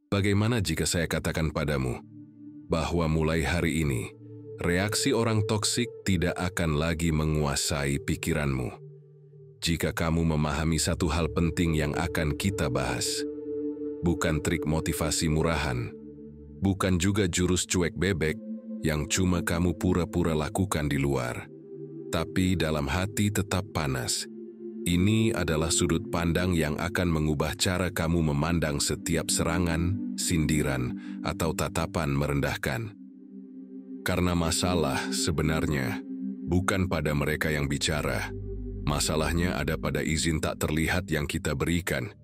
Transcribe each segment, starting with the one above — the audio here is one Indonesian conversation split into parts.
Bagaimana jika saya katakan padamu bahwa mulai hari ini, reaksi orang toksik tidak akan lagi menguasai pikiranmu? Jika kamu memahami satu hal penting yang akan kita bahas, bukan trik motivasi murahan, bukan juga jurus cuek bebek yang cuma kamu pura-pura lakukan di luar, tapi dalam hati tetap panas. Ini adalah sudut pandang yang akan mengubah cara kamu memandang setiap serangan, sindiran, atau tatapan merendahkan. Karena masalah sebenarnya bukan pada mereka yang bicara. Masalahnya ada pada izin tak terlihat yang kita berikan,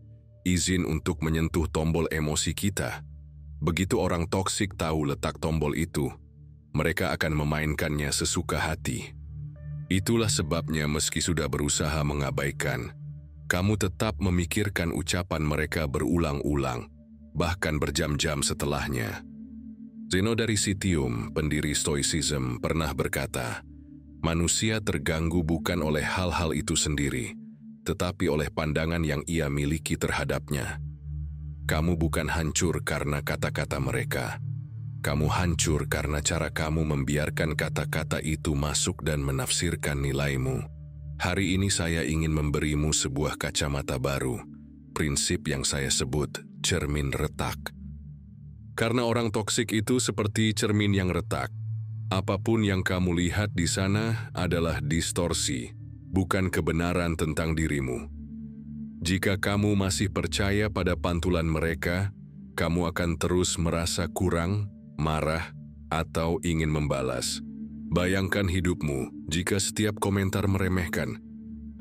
izin untuk menyentuh tombol emosi kita. Begitu orang toksik tahu letak tombol itu, mereka akan memainkannya sesuka hati. Itulah sebabnya meski sudah berusaha mengabaikan, kamu tetap memikirkan ucapan mereka berulang-ulang, bahkan berjam-jam setelahnya. Zeno dari Citium, pendiri Stoicism, pernah berkata, manusia terganggu bukan oleh hal-hal itu sendiri, tetapi oleh pandangan yang ia miliki terhadapnya. Kamu bukan hancur karena kata-kata mereka. Kamu hancur karena cara kamu membiarkan kata-kata itu masuk dan menafsirkan nilaimu. Hari ini saya ingin memberimu sebuah kacamata baru, prinsip yang saya sebut cermin retak. Karena orang toksik itu seperti cermin yang retak. Apapun yang kamu lihat di sana adalah distorsi, bukan kebenaran tentang dirimu. Jika kamu masih percaya pada pantulan mereka, kamu akan terus merasa kurang, marah, atau ingin membalas. Bayangkan hidupmu jika setiap komentar meremehkan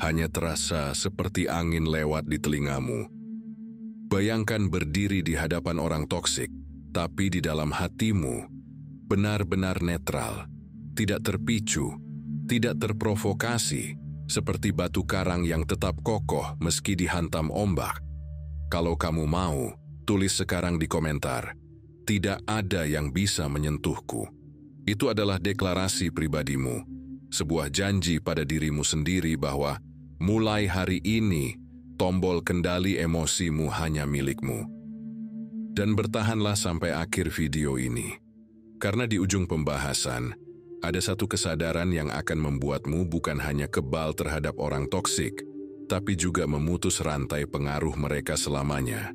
hanya terasa seperti angin lewat di telingamu. Bayangkan berdiri di hadapan orang toksik, tapi di dalam hatimu benar-benar netral, tidak terpicu, tidak terprovokasi, seperti batu karang yang tetap kokoh meski dihantam ombak. Kalau kamu mau, tulis sekarang di komentar, tidak ada yang bisa menyentuhku. Itu adalah deklarasi pribadimu, sebuah janji pada dirimu sendiri bahwa mulai hari ini, tombol kendali emosimu hanya milikmu. Dan bertahanlah sampai akhir video ini, karena di ujung pembahasan, ada satu kesadaran yang akan membuatmu bukan hanya kebal terhadap orang toksik, tapi juga memutus rantai pengaruh mereka selamanya.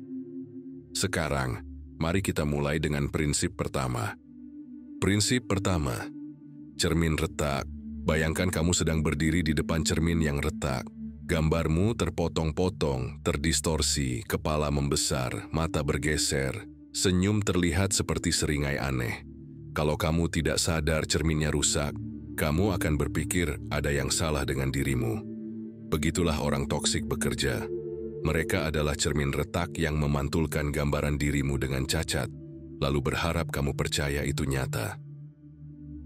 Sekarang, mari kita mulai dengan prinsip pertama. Prinsip pertama, cermin retak. Bayangkan kamu sedang berdiri di depan cermin yang retak. Gambarmu terpotong-potong, terdistorsi, kepala membesar, mata bergeser, senyum terlihat seperti seringai aneh. Kalau kamu tidak sadar cerminnya rusak, kamu akan berpikir ada yang salah dengan dirimu. Begitulah orang toksik bekerja. Mereka adalah cermin retak yang memantulkan gambaran dirimu dengan cacat, lalu berharap kamu percaya itu nyata.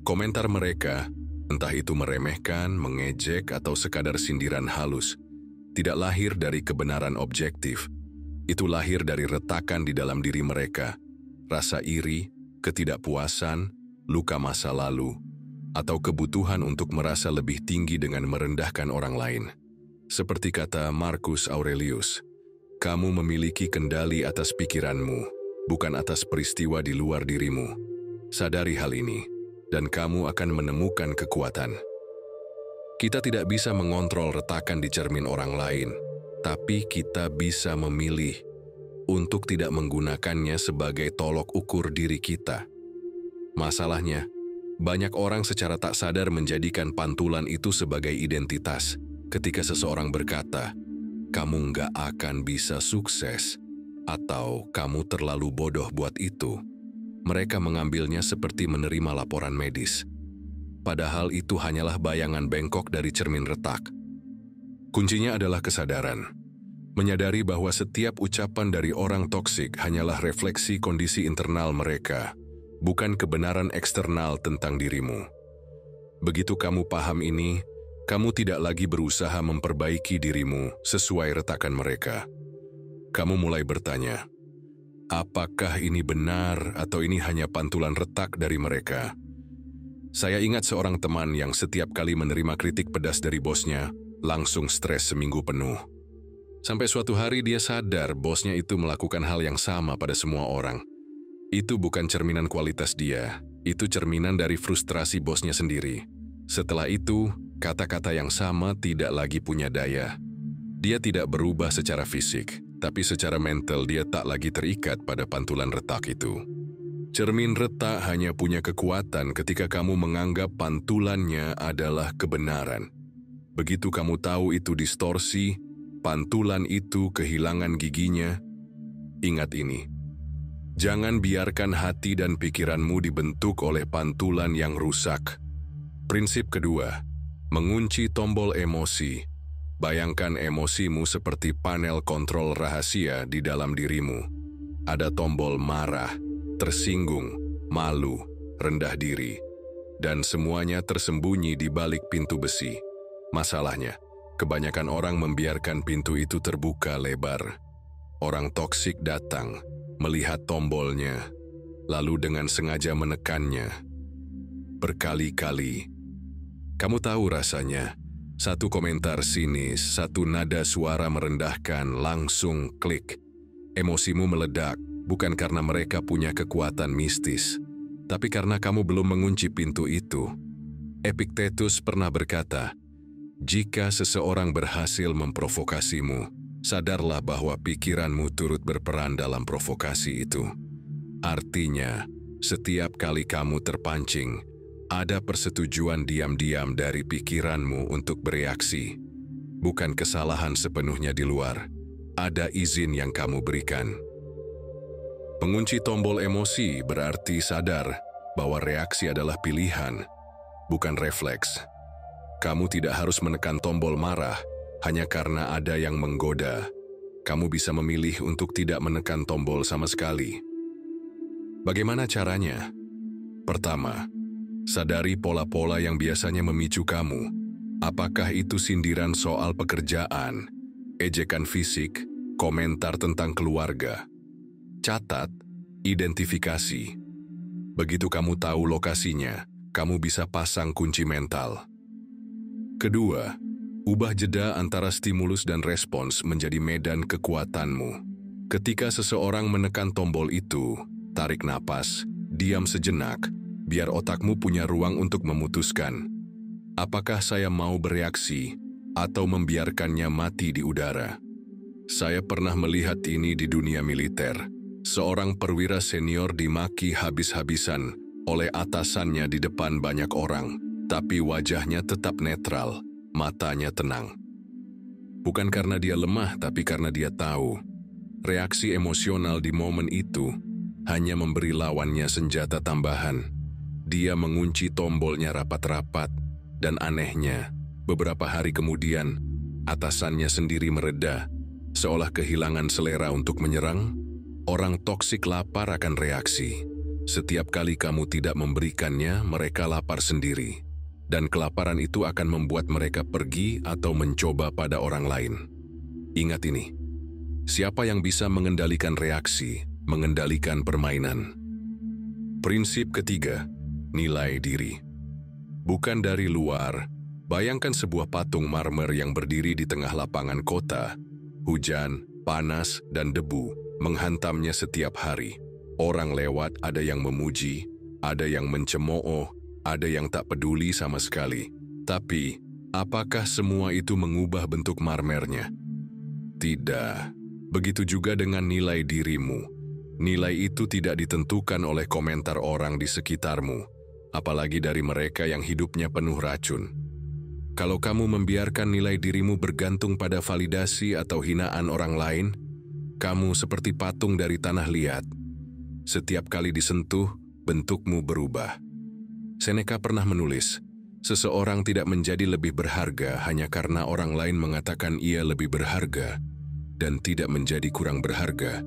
Komentar mereka, entah itu meremehkan, mengejek, atau sekadar sindiran halus, tidak lahir dari kebenaran objektif. Itu lahir dari retakan di dalam diri mereka, rasa iri, ketidakpuasan, luka masa lalu, atau kebutuhan untuk merasa lebih tinggi dengan merendahkan orang lain. Seperti kata Marcus Aurelius, kamu memiliki kendali atas pikiranmu, bukan atas peristiwa di luar dirimu. Sadari hal ini, dan kamu akan menemukan kekuatan. Kita tidak bisa mengontrol retakan di cermin orang lain, tapi kita bisa memilih untuk tidak menggunakannya sebagai tolok ukur diri kita. Masalahnya, banyak orang secara tak sadar menjadikan pantulan itu sebagai identitas. Ketika seseorang berkata, kamu nggak akan bisa sukses, atau kamu terlalu bodoh buat itu, mereka mengambilnya seperti menerima laporan medis. Padahal itu hanyalah bayangan bengkok dari cermin retak. Kuncinya adalah kesadaran. Menyadari bahwa setiap ucapan dari orang toksik hanyalah refleksi kondisi internal mereka, bukan kebenaran eksternal tentang dirimu. Begitu kamu paham ini, kamu tidak lagi berusaha memperbaiki dirimu sesuai retakan mereka. Kamu mulai bertanya, apakah ini benar atau ini hanya pantulan retak dari mereka? Saya ingat seorang teman yang setiap kali menerima kritik pedas dari bosnya, langsung stres seminggu penuh. Sampai suatu hari dia sadar bosnya itu melakukan hal yang sama pada semua orang. Itu bukan cerminan kualitas dia, itu cerminan dari frustrasi bosnya sendiri. Setelah itu, kata-kata yang sama tidak lagi punya daya. Dia tidak berubah secara fisik, tapi secara mental dia tak lagi terikat pada pantulan retak itu. Cermin retak hanya punya kekuatan ketika kamu menganggap pantulannya adalah kebenaran. Begitu kamu tahu itu distorsi, pantulan itu kehilangan giginya, ingat ini. Jangan biarkan hati dan pikiranmu dibentuk oleh pantulan yang rusak. Prinsip kedua, mengunci tombol emosi. Bayangkan emosimu seperti panel kontrol rahasia di dalam dirimu. Ada tombol marah, tersinggung, malu, rendah diri, dan semuanya tersembunyi di balik pintu besi. Masalahnya, kebanyakan orang membiarkan pintu itu terbuka lebar. Orang toksik datang, melihat tombolnya, lalu dengan sengaja menekannya. Berkali-kali. Kamu tahu rasanya, satu komentar sinis, satu nada suara merendahkan, langsung klik. Emosimu meledak, bukan karena mereka punya kekuatan mistis, tapi karena kamu belum mengunci pintu itu. Epictetus pernah berkata, jika seseorang berhasil memprovokasimu, sadarlah bahwa pikiranmu turut berperan dalam provokasi itu. Artinya, setiap kali kamu terpancing, ada persetujuan diam-diam dari pikiranmu untuk bereaksi. Bukan kesalahan sepenuhnya di luar, ada izin yang kamu berikan. Mengunci tombol emosi berarti sadar bahwa reaksi adalah pilihan, bukan refleks. Kamu tidak harus menekan tombol marah hanya karena ada yang menggoda. Kamu bisa memilih untuk tidak menekan tombol sama sekali. Bagaimana caranya? Pertama, sadari pola-pola yang biasanya memicu kamu. Apakah itu sindiran soal pekerjaan, ejekan fisik, komentar tentang keluarga? Catat, identifikasi. Begitu kamu tahu lokasinya, kamu bisa pasang kunci mental. Kedua, ubah jeda antara stimulus dan respons menjadi medan kekuatanmu. Ketika seseorang menekan tombol itu, tarik napas, diam sejenak, biar otakmu punya ruang untuk memutuskan. Apakah saya mau bereaksi atau membiarkannya mati di udara? Saya pernah melihat ini di dunia militer. Seorang perwira senior dimaki habis-habisan oleh atasannya di depan banyak orang, tapi wajahnya tetap netral, matanya tenang. Bukan karena dia lemah, tapi karena dia tahu. Reaksi emosional di momen itu hanya memberi lawannya senjata tambahan. Dia mengunci tombolnya rapat-rapat, dan anehnya, beberapa hari kemudian, atasannya sendiri mereda, seolah kehilangan selera untuk menyerang. Orang toksik lapar akan reaksi. Setiap kali kamu tidak memberikannya, mereka lapar sendiri. Dan kelaparan itu akan membuat mereka pergi atau mencoba pada orang lain. Ingat ini, siapa yang bisa mengendalikan reaksi, mengendalikan permainan. Prinsip ketiga, nilai diri. Bukan dari luar, bayangkan sebuah patung marmer yang berdiri di tengah lapangan kota. Hujan, panas, dan debu menghantamnya setiap hari. Orang lewat, ada yang memuji, ada yang mencemooh, ada yang tak peduli sama sekali. Tapi, apakah semua itu mengubah bentuk marmernya? Tidak. Begitu juga dengan nilai dirimu. Nilai itu tidak ditentukan oleh komentar orang di sekitarmu, apalagi dari mereka yang hidupnya penuh racun. Kalau kamu membiarkan nilai dirimu bergantung pada validasi atau hinaan orang lain, kamu seperti patung dari tanah liat. Setiap kali disentuh, bentukmu berubah. Seneca pernah menulis, seseorang tidak menjadi lebih berharga hanya karena orang lain mengatakan ia lebih berharga, dan tidak menjadi kurang berharga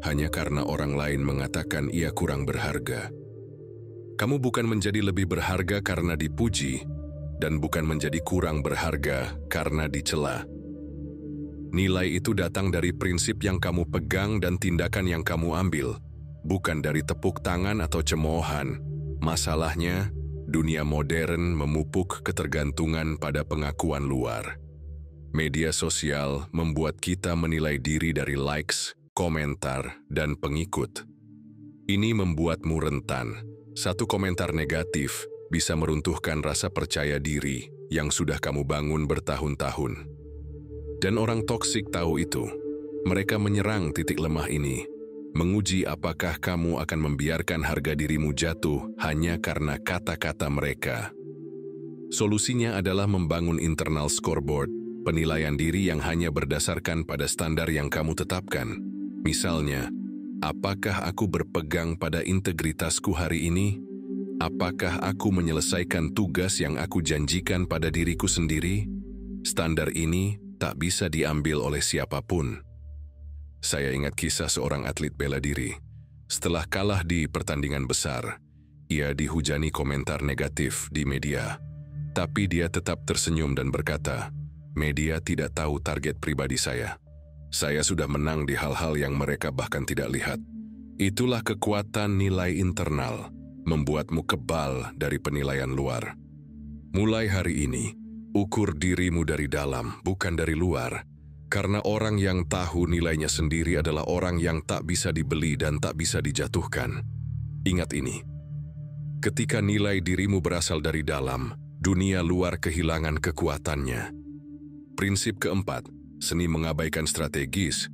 hanya karena orang lain mengatakan ia kurang berharga. Kamu bukan menjadi lebih berharga karena dipuji, dan bukan menjadi kurang berharga karena dicela. Nilai itu datang dari prinsip yang kamu pegang dan tindakan yang kamu ambil, bukan dari tepuk tangan atau cemoohan. Masalahnya, dunia modern memupuk ketergantungan pada pengakuan luar. Media sosial membuat kita menilai diri dari likes, komentar, dan pengikut. Ini membuatmu rentan. Satu komentar negatif bisa meruntuhkan rasa percaya diri yang sudah kamu bangun bertahun-tahun. Dan orang toksik tahu itu. Mereka menyerang titik lemah ini, menguji apakah kamu akan membiarkan harga dirimu jatuh hanya karena kata-kata mereka. Solusinya adalah membangun internal scoreboard, penilaian diri yang hanya berdasarkan pada standar yang kamu tetapkan. Misalnya, apakah aku berpegang pada integritasku hari ini? Apakah aku menyelesaikan tugas yang aku janjikan pada diriku sendiri? Standar ini tak bisa diambil oleh siapapun. Saya ingat kisah seorang atlet bela diri. Setelah kalah di pertandingan besar, ia dihujani komentar negatif di media. Tapi dia tetap tersenyum dan berkata, "Media tidak tahu target pribadi saya. Saya sudah menang di hal-hal yang mereka bahkan tidak lihat." Itulah kekuatan nilai internal, membuatmu kebal dari penilaian luar. Mulai hari ini, ukur dirimu dari dalam, bukan dari luar. Karena orang yang tahu nilainya sendiri adalah orang yang tak bisa dibeli dan tak bisa dijatuhkan. Ingat ini, ketika nilai dirimu berasal dari dalam, dunia luar kehilangan kekuatannya. Prinsip keempat, seni mengabaikan strategis.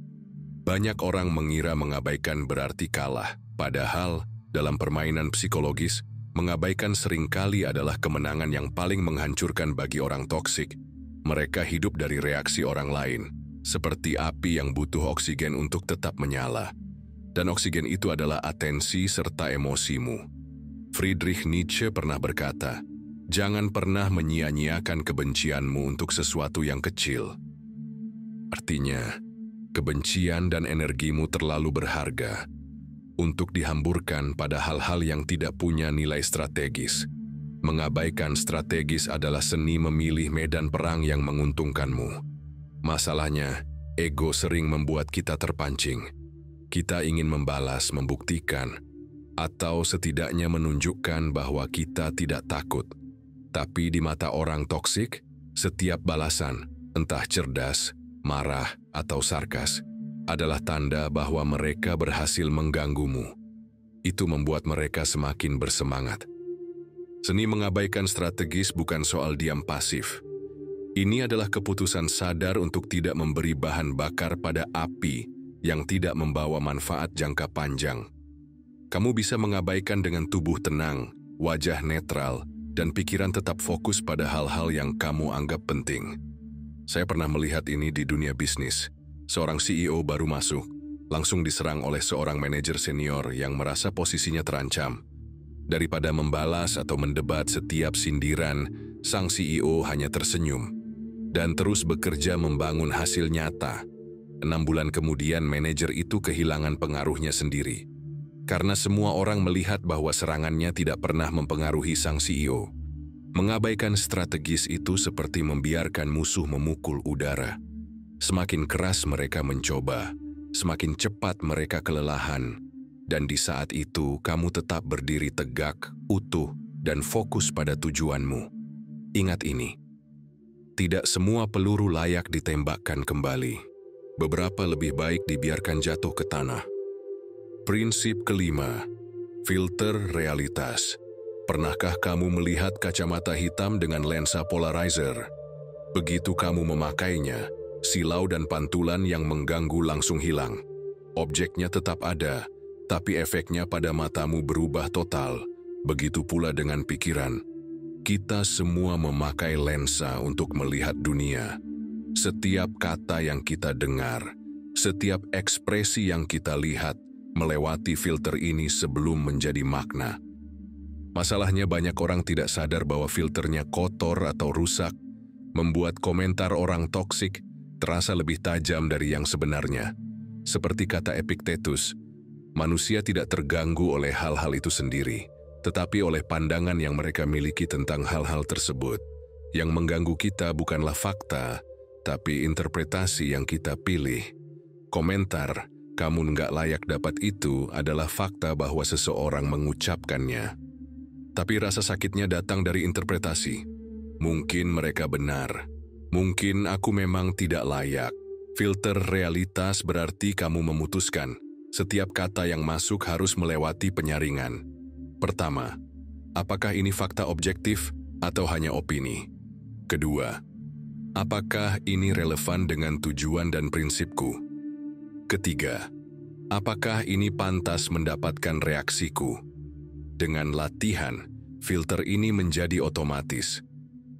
Banyak orang mengira mengabaikan berarti kalah, padahal dalam permainan psikologis, mengabaikan seringkali adalah kemenangan yang paling menghancurkan bagi orang toksik. Mereka hidup dari reaksi orang lain, seperti api yang butuh oksigen untuk tetap menyala. Dan oksigen itu adalah atensi serta emosimu. Friedrich Nietzsche pernah berkata, "Jangan pernah menyia-nyiakan kebencianmu untuk sesuatu yang kecil." Artinya, kebencian dan energimu terlalu berharga untuk dihamburkan pada hal-hal yang tidak punya nilai strategis. Mengabaikan strategis adalah seni memilih medan perang yang menguntungkanmu. Masalahnya, ego sering membuat kita terpancing. Kita ingin membalas, membuktikan, atau setidaknya menunjukkan bahwa kita tidak takut. Tapi di mata orang toksik, setiap balasan, entah cerdas, marah, atau sarkas, adalah tanda bahwa mereka berhasil mengganggumu. Itu membuat mereka semakin bersemangat. Seni mengabaikan strategis bukan soal diam pasif. Ini adalah keputusan sadar untuk tidak memberi bahan bakar pada api yang tidak membawa manfaat jangka panjang. Kamu bisa mengabaikan dengan tubuh tenang, wajah netral, dan pikiran tetap fokus pada hal-hal yang kamu anggap penting. Saya pernah melihat ini di dunia bisnis. Seorang CEO baru masuk, langsung diserang oleh seorang manajer senior yang merasa posisinya terancam. Daripada membalas atau mendebat setiap sindiran, sang CEO hanya tersenyum dan terus bekerja membangun hasil nyata. 6 bulan kemudian manajer itu kehilangan pengaruhnya sendiri. Karena semua orang melihat bahwa serangannya tidak pernah mempengaruhi sang CEO. Mengabaikan strategis itu seperti membiarkan musuh memukul udara. Semakin keras mereka mencoba, semakin cepat mereka kelelahan. Dan di saat itu kamu tetap berdiri tegak, utuh, dan fokus pada tujuanmu. Ingat ini. Tidak semua peluru layak ditembakkan kembali. Beberapa lebih baik dibiarkan jatuh ke tanah. Prinsip kelima, filter realitas. Pernahkah kamu melihat kacamata hitam dengan lensa polarizer? Begitu kamu memakainya, silau dan pantulan yang mengganggu langsung hilang. Objeknya tetap ada, tapi efeknya pada matamu berubah total. Begitu pula dengan pikiran. Kita semua memakai lensa untuk melihat dunia. Setiap kata yang kita dengar, setiap ekspresi yang kita lihat, melewati filter ini sebelum menjadi makna. Masalahnya banyak orang tidak sadar bahwa filternya kotor atau rusak, membuat komentar orang toksik terasa lebih tajam dari yang sebenarnya. Seperti kata Epictetus, manusia tidak terganggu oleh hal-hal itu sendiri, tetapi oleh pandangan yang mereka miliki tentang hal-hal tersebut. Yang mengganggu kita bukanlah fakta, tapi interpretasi yang kita pilih. Komentar, "Kamu nggak layak dapat itu," adalah fakta bahwa seseorang mengucapkannya. Tapi rasa sakitnya datang dari interpretasi. Mungkin mereka benar, Mungkin aku memang tidak layak. Filter realitas berarti kamu memutuskan. Setiap kata yang masuk harus melewati penyaringan. Pertama, apakah ini fakta objektif atau hanya opini? Kedua, apakah ini relevan dengan tujuan dan prinsipku? Ketiga, apakah ini pantas mendapatkan reaksiku? Dengan latihan, filter ini menjadi otomatis.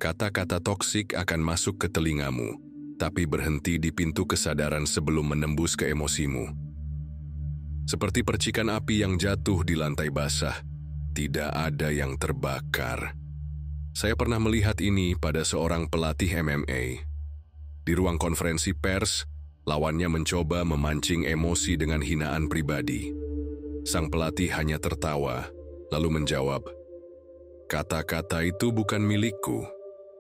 Kata-kata toksik akan masuk ke telingamu, tapi berhenti di pintu kesadaran sebelum menembus ke emosimu. Seperti percikan api yang jatuh di lantai basah, tidak ada yang terbakar. Saya pernah melihat ini pada seorang pelatih MMA. Di ruang konferensi pers, lawannya mencoba memancing emosi dengan hinaan pribadi. Sang pelatih hanya tertawa, lalu menjawab, "Kata-kata itu bukan milikku.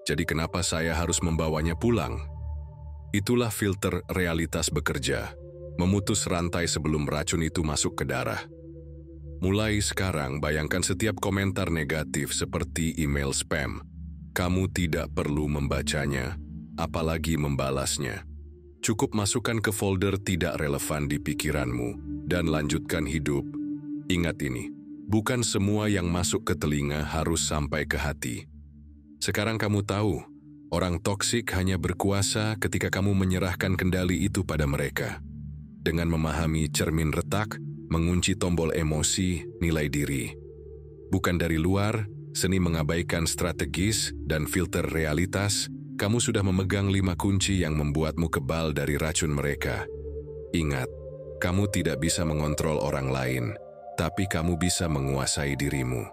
Jadi kenapa saya harus membawanya pulang?" Itulah filter realitas bekerja, memutus rantai sebelum racun itu masuk ke darah. Mulai sekarang, bayangkan setiap komentar negatif seperti email spam. Kamu tidak perlu membacanya, apalagi membalasnya. Cukup masukkan ke folder tidak relevan di pikiranmu, dan lanjutkan hidup. Ingat ini, bukan semua yang masuk ke telinga harus sampai ke hati. Sekarang kamu tahu, orang toksik hanya berkuasa ketika kamu menyerahkan kendali itu pada mereka. Dengan memahami cermin retak, mengunci tombol emosi, nilai diri. Bukan dari luar, seni mengabaikan strategis dan filter realitas, kamu sudah memegang 5 kunci yang membuatmu kebal dari racun mereka. Ingat, kamu tidak bisa mengontrol orang lain, tapi kamu bisa menguasai dirimu.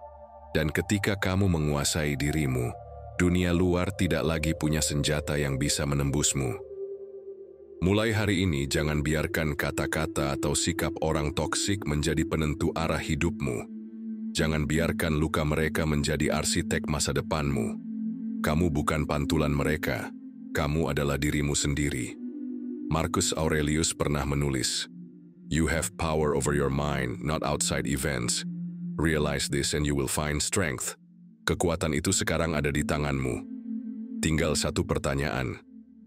Dan ketika kamu menguasai dirimu, dunia luar tidak lagi punya senjata yang bisa menembusmu. Mulai hari ini, jangan biarkan kata-kata atau sikap orang toksik menjadi penentu arah hidupmu. Jangan biarkan luka mereka menjadi arsitek masa depanmu. Kamu bukan pantulan mereka, kamu adalah dirimu sendiri. Marcus Aurelius pernah menulis, "You have power over your mind, not outside events. Realize this and you will find strength." Kekuatan itu sekarang ada di tanganmu. Tinggal satu pertanyaan,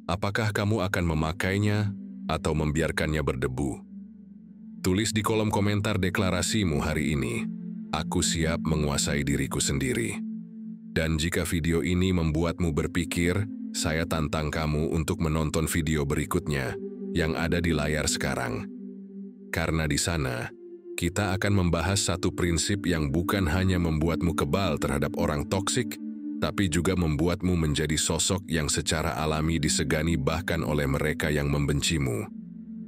apakah kamu akan memakainya atau membiarkannya berdebu? Tulis di kolom komentar deklarasimu hari ini, "Aku siap menguasai diriku sendiri." Dan jika video ini membuatmu berpikir, saya tantang kamu untuk menonton video berikutnya yang ada di layar sekarang. Karena di sana, kita akan membahas satu prinsip yang bukan hanya membuatmu kebal terhadap orang toksik, tapi juga membuatmu menjadi sosok yang secara alami disegani bahkan oleh mereka yang membencimu.